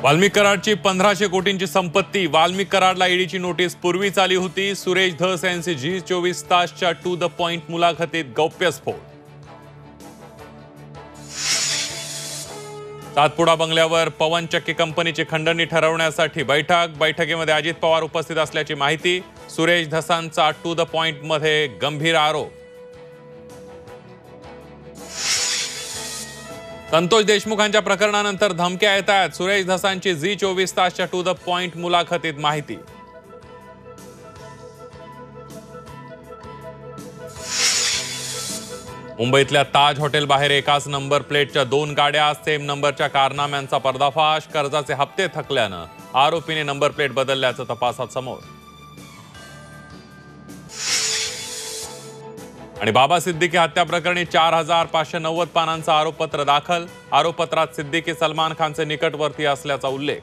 वाल्मिक कराडची 1500 कोटींची संपत्ती. वाल्मिक कराडला ईडीची नोटीस पूर्वीच आली होती. सुरेश धस यांची झी 24 तासच्या टू द पॉइंट मुलाखतीत गौप्यस्फोट. सातपुडा बंगल्यावर पवन चक्की कंपनीची खंडणी ठरवण्यासाठी बैठकीमध्ये अजित पवार उपस्थित असल्याची माहिती. सुरेश धसांचा टू द पॉइंट मध्ये गंभीर आरोप. संतोष देशमुखांच्या प्रकरणानंतर धमक्या येत आहेत. सुरेश धसांची झी 24 तासच्या टू द पॉइंट मुलाखतीत माहिती. मुंबईतल्या ताज हॉटेल बाहेर एकाच नंबर प्लेटच्या 2 गाड्या, सेम नंबरच्या कारनाम्यांचा पर्दाफाश. कर्जाचे हप्ते थकल्यानं आरोपीने नंबर प्लेट बदलल्याचं तपासात समोर. आणि बाबा सिद्दीकी हत्या प्रकरणी 4590 पानांचं आरोपपत्र दाखल. आरोपपत्रात सिद्दीकी सलमान खानचे निकटवर्ती असल्याचा उल्लेख.